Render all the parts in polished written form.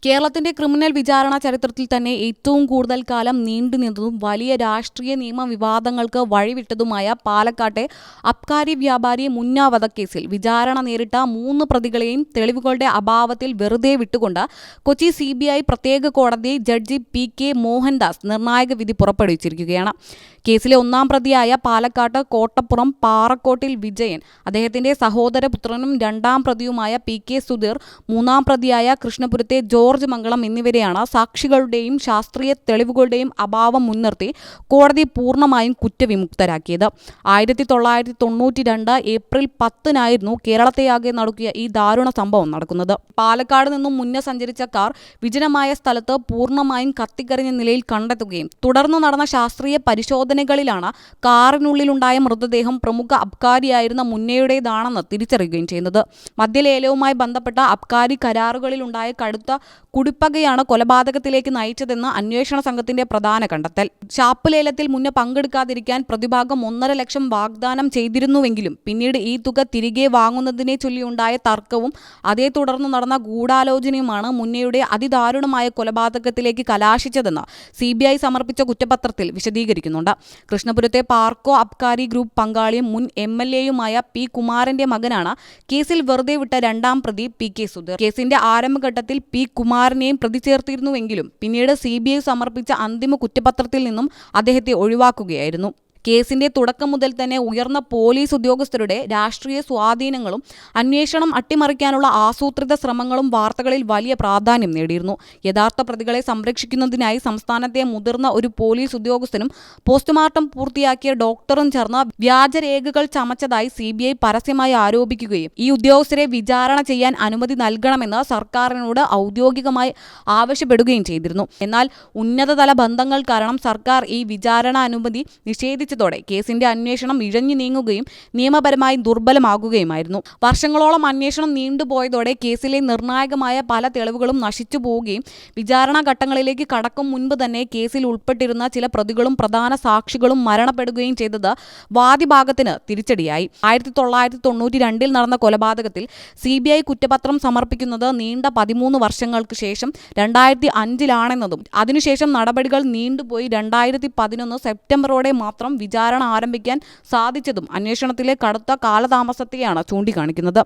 കേരളത്തിന്റെ ക്രിമിനൽ വിചാരണ ചരിത്രത്തിൽ തന്നെ ഏറ്റവും കൂടുതൽ കാലം നീണ്ടുനിന്നതും വലിയ രാഷ്ട്രീയ നിയമ വിവാദങ്ങൾക്ക് വഴിവിട്ടതുമായ പാലക്കാട്ടെ അബ്കാരി വ്യാപാരി മുന്ന വധക്കേസിൽ വിചാരണ നേരിട്ട 3 പ്രതികളെയും തെളിവുകളുടെ അഭാവത്തിൽ വെറുതെ വിട്ടുകൊണ്ട് കൊച്ചി CBI പ്രത്യേക കോടതി ജഡ്ജി PK മോഹൻദാസ് നിർണായക വിധി പുറപ്പെടുവിച്ചിരിക്കുകയാണ്. കേസിലെ 1-ാം പ്രതിയായ പാലക്കാട്ട് കോട്ടപ്പുറം പാറക്കോട്ടിൽ വിജയൻ, അദ്ദേഹത്തിന്റെ സഹോദരപുത്രനും 2-ാം പ്രതിയുമായ PK സുധീർ, 3-ാം പ്രതിയായ കൃഷ്ണപുരത്തെ ജോർജ് മംഗളം എന്നിവരെയാണ് സാക്ഷികളുടെയും ശാസ്ത്രീയ തെളിവുകളുടെയും അഭാവം മുൻനിർത്തി കോടതി പൂർണ്ണമായും കുറ്റവിമുക്തരാക്കിയത്. 1992 ഏപ്രിൽ 10-നായിരുന്നു കേരളത്തെയാകെ നടുക്കിയ ഈ ദാരുണ സംഭവം നടക്കുന്നത്. പാലക്കാട് നിന്നും മുന്നേ സഞ്ചരിച്ച കാർ വിജനമായ സ്ഥലത്ത് പൂർണ്ണമായും കത്തിക്കരിഞ്ഞ നിലയിൽ കണ്ടെത്തുകയും തുടർന്ന് നടന്ന ശാസ്ത്രീയ പരിശോധനകളിലാണ് കാറിനുള്ളിലുണ്ടായ മൃതദേഹം പ്രമുഖ അബ്കാരിയായിരുന്ന മുന്നയുടേതാണെന്ന് തിരിച്ചറിയുകയും ചെയ്യുന്നത്. മദ്യലേലവുമായി ബന്ധപ്പെട്ട അബ്കാരി കരാറുകളിലുണ്ടായ കടുത്ത കുടിപ്പകയാണ് കൊലപാതകത്തിലേക്ക് നയിച്ചതെന്ന് അന്വേഷണ സംഘത്തിന്റെ പ്രധാന കണ്ടെത്തൽ. ഷാപ്പ് ലേലത്തിൽ മുന്നേ പങ്കെടുക്കാതിരിക്കാൻ പ്രതിഭാഗം 1.5 ലക്ഷം വാഗ്ദാനം ചെയ്തിരുന്നുവെങ്കിലും പിന്നീട് ഈ തുക തിരികെ വാങ്ങുന്നതിനെ ചൊല്ലിയുണ്ടായ തർക്കവും അതേ തുടർന്ന് നടന്ന ഗൂഢാലോചനയുമാണ് മുന്നയുടെ അതിദാരുണമായ കൊലപാതകത്തിലേക്ക് കലാശിച്ചതെന്ന് CBI സമർപ്പിച്ച കുറ്റപത്രത്തിൽ വിശദീകരിക്കുന്നുണ്ട്. കൃഷ്ണപുരത്തെ പാർക്കോ അബ്കാരി ഗ്രൂപ്പ് പങ്കാളിയും മുൻ MLA-യുമായ P. കുമാരന്റെ മകനാണ് കേസിൽ വെറുതെ വിട്ട 2-ാം പ്രതി PK സുധീർ. കേസിന്റെ ആരംഭഘട്ടത്തിൽ P. കുമാരനെയും പ്രതി ചേർത്തിരുന്നുവെങ്കിലും പിന്നീട് CBI സമർപ്പിച്ച അന്തിമ കുറ്റപത്രത്തിൽ നിന്നും അദ്ദേഹത്തെ ഒഴിവാക്കുകയായിരുന്നു. കേസിന്റെ തുടക്കം മുതൽ തന്നെ ഉയർന്ന പോലീസ് ഉദ്യോഗസ്ഥരുടെ രാഷ്ട്രീയ സ്വാധീനങ്ങളും അന്വേഷണം അട്ടിമറിക്കാനുള്ള ആസൂത്രിത ശ്രമങ്ങളും വാർത്തകളിൽ വലിയ പ്രാധാന്യം നേടിയിരുന്നു. യഥാർത്ഥ പ്രതികളെ സംരക്ഷിക്കുന്നതിനായി സംസ്ഥാനത്തെ മുതിർന്ന ഒരു പോലീസ് ഉദ്യോഗസ്ഥനും പോസ്റ്റ്മോർട്ടം പൂർത്തിയാക്കിയ ഡോക്ടറും ചേർന്ന് വ്യാജരേഖകൾ ചമച്ചതായി CBI പരസ്യമായി ആരോപിക്കുകയും ഈ ഉദ്യോഗസ്ഥരെ വിചാരണ ചെയ്യാൻ അനുമതി നൽകണമെന്ന് സർക്കാരിനോട് ഔദ്യോഗികമായി ആവശ്യപ്പെടുകയും ചെയ്തിരുന്നു. എന്നാൽ ഉന്നതതല ബന്ധങ്ങൾ കാരണം സർക്കാർ ഈ വിചാരണ അനുമതി നിഷേധിച്ചതോടെ കേസിന്റെ അന്വേഷണം ഇഴഞ്ഞു നീങ്ങുകയും നിയമപരമായി ദുർബലമാകുകയുമായിരുന്നു. വർഷങ്ങളോളം അന്വേഷണം നീണ്ടുപോയതോടെ കേസിലെ നിർണായകമായ പല തെളിവുകളും നശിച്ചു പോവുകയും വിചാരണ ഘട്ടങ്ങളിലേക്ക് കടക്കും മുൻപ് തന്നെ കേസിൽ ഉൾപ്പെട്ടിരുന്ന ചില പ്രതികളും പ്രധാന സാക്ഷികളും മരണപ്പെടുകയും ചെയ്തത് വാദിഭാഗത്തിന് തിരിച്ചടിയായി. 1992 നടന്ന കൊലപാതകത്തിൽ CBI കുറ്റപത്രം സമർപ്പിക്കുന്നത് നീണ്ട 13 വർഷങ്ങൾക്ക് ശേഷം 2005-ലാണെന്നതും അതിനുശേഷം നടപടികൾ നീണ്ടുപോയി 2011 സെപ്റ്റംബറോടെ മാത്രം വിചാരണ ആരംഭിക്കാൻ സാധിച്ചതും അന്വേഷണത്തിലെ കടുത്ത കാലതാമസത്തെയാണ് ചൂണ്ടിക്കാണിക്കുന്നത്.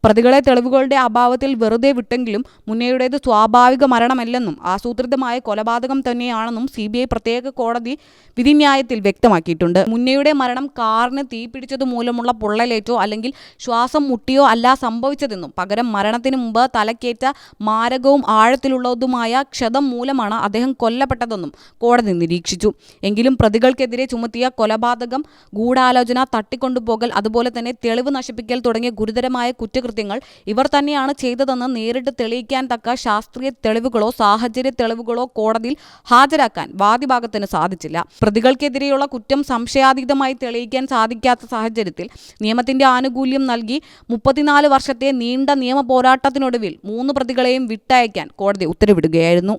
പ്രതികളെ തെളിവുകളുടെ അഭാവത്തിൽ വെറുതെ വിട്ടെങ്കിലും മുന്നയുടേത് സ്വാഭാവിക മരണമല്ലെന്നും ആസൂത്രിതമായ കൊലപാതകം തന്നെയാണെന്നും CBI പ്രത്യേക കോടതി വിധിന്യായത്തിൽ വ്യക്തമാക്കിയിട്ടുണ്ട്. മുന്നയുടെ മരണം കാറിന് തീപിടിച്ചതു മൂലമുള്ള പൊള്ളലേറ്റോ അല്ലെങ്കിൽ ശ്വാസം മുട്ടിയോ അല്ല സംഭവിച്ചതെന്നും പകരം മരണത്തിന് മുമ്പ് തലക്കേറ്റ മാരകവും ആഴത്തിലുള്ളതുമായ ക്ഷതം മൂലമാണ് അദ്ദേഹം കൊല്ലപ്പെട്ടതെന്നും കോടതി നിരീക്ഷിച്ചു. എങ്കിലും പ്രതികൾക്കെതിരെ ചുമത്തിയ കൊലപാതകം, ഗൂഢാലോചന, തട്ടിക്കൊണ്ടുപോകൽ, അതുപോലെ തന്നെ തെളിവ് നശിപ്പിക്കൽ തുടങ്ങിയ ഗുരുതരമായ കുറ്റകൃത്യങ്ങൾ ഇവർ തന്നെയാണ് ചെയ്തതെന്ന് നേരിട്ട് തെളിയിക്കാൻ തക്ക ശാസ്ത്രീയ തെളിവുകളോ സാഹചര്യ തെളിവുകളോ കോടതിയിൽ ഹാജരാക്കാൻ വാദിഭാഗത്തിന് സാധിച്ചില്ല. പ്രതികൾക്കെതിരെയുള്ള കുറ്റം സംശയാതീതമായി തെളിയിക്കാൻ സാധിക്കാത്ത സാഹചര്യത്തിൽ നിയമത്തിന്റെ ആനുകൂല്യം നൽകി 34 വർഷത്തെ നീണ്ട നിയമ പോരാട്ടത്തിനൊടുവിൽ 3 പ്രതികളെയും വിട്ടയക്കാൻ കോടതി ഉത്തരവിടുകയായിരുന്നു.